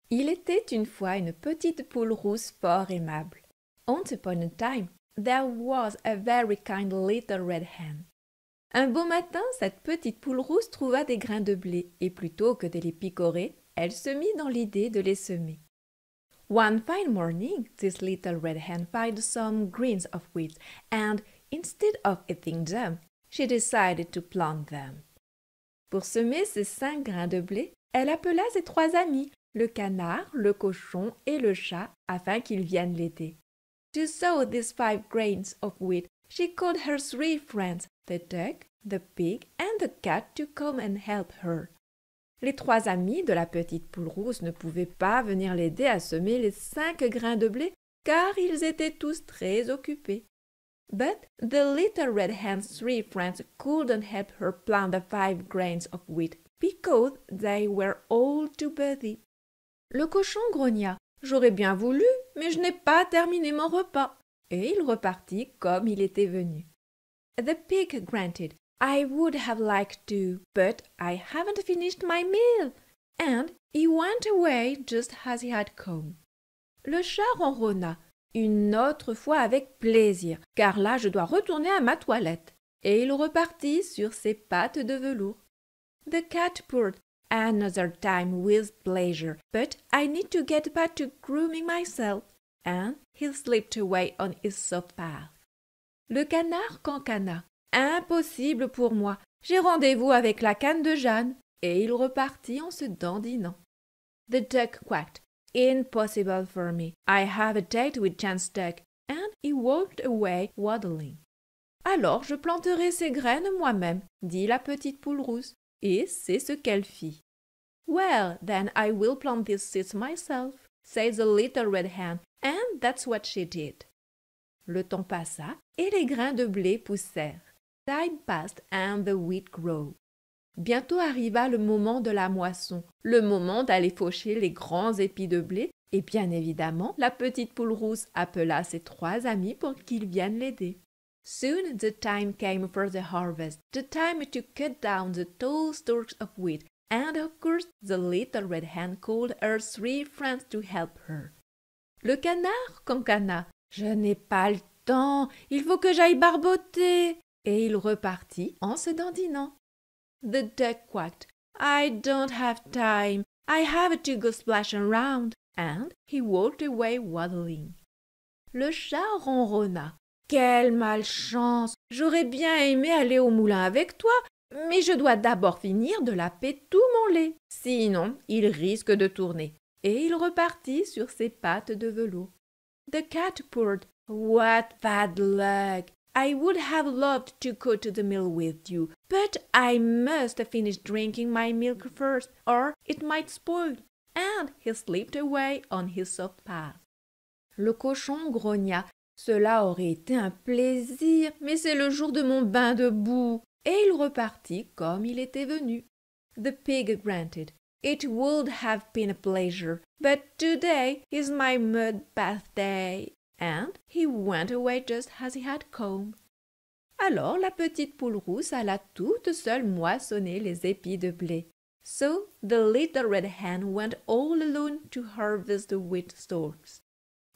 Il était une fois une petite poule rousse fort aimable. Once upon a time, there was a very kind little red hen. Un beau matin, cette petite poule rousse trouva des grains de blé et plutôt que de les picorer, elle se mit dans l'idée de les semer. One fine morning, this little red hen found some grains of wheat and, instead of eating them, she decided to plant them. Pour semer ces 5 grains de blé, elle appela ses 3 amis, le canard, le cochon et le chat, afin qu'ils viennent l'aider. To sow these 5 grains of wheat, she called her 3 friends, the duck, the pig and the cat to come and help her. Les 3 amis de la petite poule rousse ne pouvaient pas venir l'aider à semer les 5 grains de blé, car ils étaient tous très occupés. But the little red hen's 3 friends couldn't help her plant the 5 grains of wheat because they were all too busy. Le cochon grogna. J'aurais bien voulu, mais je n'ai pas terminé mon repas. Et il repartit comme il était venu. The pig grunted. I would have liked to, but I haven't finished my meal. And he went away just as he had come. Le chat ronronna. Une autre fois avec plaisir, car là je dois retourner à ma toilette. Et il repartit sur ses pattes de velours. The cat purred. Another time with pleasure, but I need to get back to grooming myself. And he slipped away on his soft path. Le canard cancana. Impossible pour moi, j'ai rendez-vous avec la canne de Jeanne. Et il repartit en se dandinant. The duck quacked. Impossible for me. I have a date with Jan's duck. And he walked away waddling. Alors je planterai ces graines moi-même, dit la petite poule rousse. Et c'est ce qu'elle fit. Well, then I will plant these seeds myself, said the little red hen, and that's what she did. Le temps passa, et les grains de blé poussèrent. Time passed and the wheat grew. Bientôt arriva le moment de la moisson, le moment d'aller faucher les grands épis de blé, et bien évidemment, la petite poule rousse appela ses 3 amis pour qu'ils viennent l'aider. Soon the time came for the harvest, the time to cut down the tall stalks of wheat, and of course the little red hen called her 3 friends to help her. Le canard cancana. Je n'ai pas le temps, il faut que j'aille barboter. Et il repartit en se dandinant. The duck quacked. I don't have time, I have to go splash around. And he walked away waddling. Le chat ronronna. Quelle malchance! J'aurais bien aimé aller au moulin avec toi, mais je dois d'abord finir de laper tout mon lait. Sinon, il risque de tourner. Et il repartit sur ses pattes de velours. The cat purred. What bad luck! I would have loved to go to the mill with you, but I must finish drinking my milk first, or it might spoil. And he slipped away on his soft path. Le cochon grogna. Cela aurait été un plaisir, mais c'est le jour de mon bain de boue. Et il repartit comme il était venu. The pig grunted. It would have been a pleasure, but today is my mud bath day. And he went away just as he had come. Alors la petite poule rousse alla toute seule moissonner les épis de blé. So the little red hen went all alone to harvest the wheat stalks.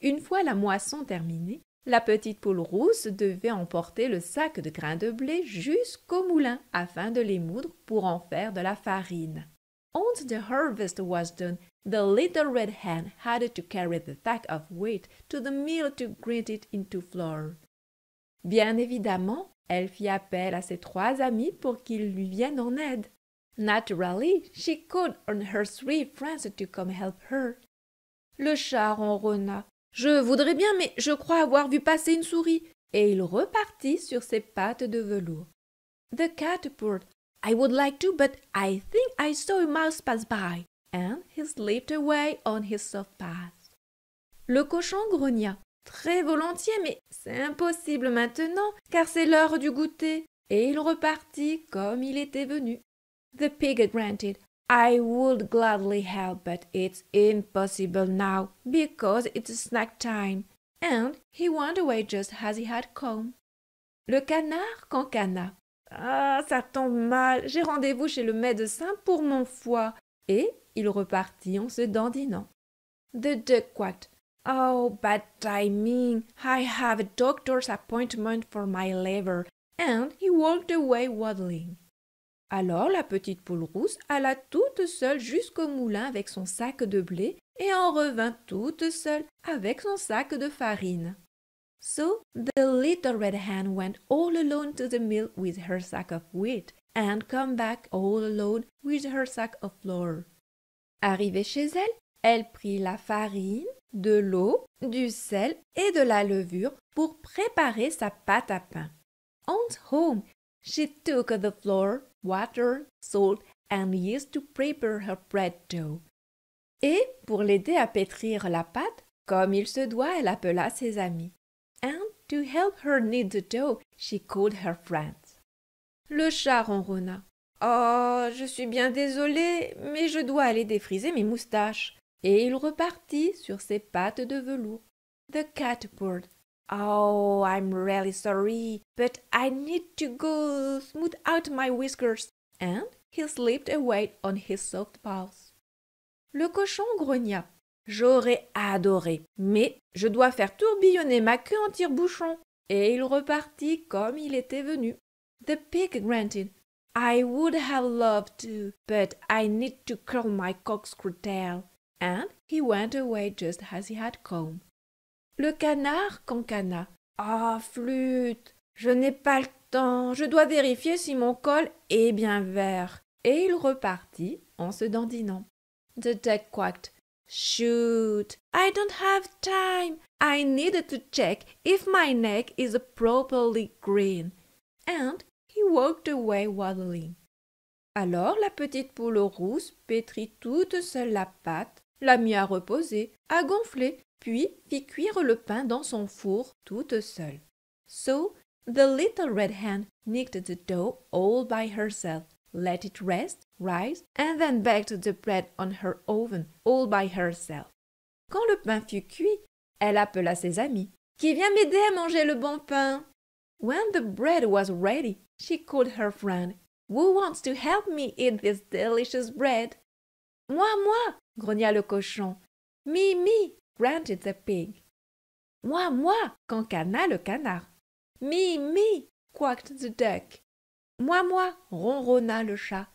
Une fois la moisson terminée, la petite poule rousse devait emporter le sac de grains de blé jusqu'au moulin afin de les moudre pour en faire de la farine. Once the harvest was done, the little red hen had to carry the sack of wheat to the mill to grind it into flour. Bien évidemment, elle fit appel à ses 3 amis pour qu'ils lui viennent en aide. Naturally, she called on her 3 friends to come help her. Le chat ronronna. Je voudrais bien, mais je crois avoir vu passer une souris. Et il repartit sur ses pattes de velours. The cat purred. I would like to, but I think I saw a mouse pass by. And he slipped away on his soft path. Le cochon grogna. Très volontiers, mais c'est impossible maintenant, car c'est l'heure du goûter. Et il repartit comme il était venu. The pig grunted. I would gladly help, but it's impossible now, because it's snack time. And he went away just as he had come. Le canard cancana. Ah, ça tombe mal, j'ai rendez-vous chez le médecin pour mon foie. Et il repartit en se dandinant. The duck quacked. Oh, bad timing! I have a doctor's appointment for my liver. And he walked away waddling. Alors la petite poule rousse alla toute seule jusqu'au moulin avec son sac de blé et en revint toute seule avec son sac de farine. So the little red hen went all alone to the mill with her sack of wheat and come back all alone with her sack of flour. Arrivée chez elle, elle prit la farine, de l'eau, du sel et de la levure pour préparer sa pâte à pain. On home, she took the flour, water, salt and yeast to prepare her bread dough. Et pour l'aider à pétrir la pâte, comme il se doit, elle appela ses amis. And to help her knead the dough, she called her friends. Le chat ronronna. Oh, je suis bien désolé, mais je dois aller défriser mes moustaches. Et il repartit sur ses pattes de velours. The cat purred. Oh, I'm really sorry, but I need to go smooth out my whiskers. And he slipped away on his soft paws. Le cochon grogna. J'aurais adoré, mais je dois faire tourbillonner ma queue en tire-bouchon. Et il repartit comme il était venu. The pig grunted. I would have loved to, but I need to curl my corkscrew tail. And he went away just as he had come. Le canard cancana. Ah, flûte, je n'ai pas le temps, je dois vérifier si mon col est bien vert. Et il repartit en se dandinant. The duck quacked. Shoot, I don't have time. I needed to check if my neck is properly green. And he walked away waddling. Alors la petite poule rousse pétrit toute seule la pâte, la mit à reposer, à gonfler, puis fit cuire le pain dans son four toute seule. So the little red hen kneaded the dough all by herself, let it rest, rise, and then baked the bread on her oven all by herself. Quand le pain fut cuit, elle appela ses amis. Qui vient m'aider à manger le bon pain? When the bread was ready, she called her friend. Who wants to help me eat this delicious bread? Moi, grogna le cochon. Me, grunted the pig. Moi, cancana le canard. Me, quacked the duck. Moi, ronronna le chat.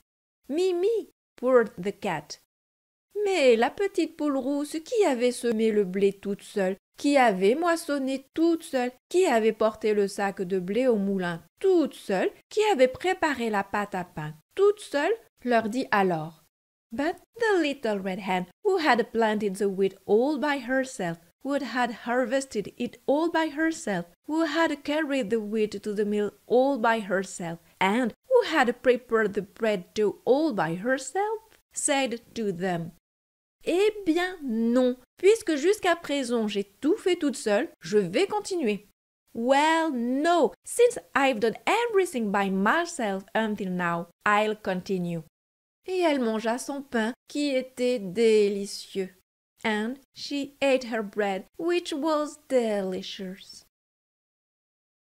Me, purred the cat. Mais la petite poule rousse qui avait semé le blé toute seule, qui avait moissonné toute seule, qui avait porté le sac de blé au moulin toute seule, qui avait préparé la pâte à pain toute seule, leur dit alors. But the little red hen, who had planted the wheat all by herself, who had harvested it all by herself, who had carried the wheat to the mill all by herself, and who had prepared the bread dough all by herself, said to them, Eh bien non, puisque jusqu'à présent j'ai tout fait toute seule, je vais continuer. Well, no, since I've done everything by myself until now, I'll continue. Et elle mangea son pain qui était délicieux. And she ate her bread, which was delicious.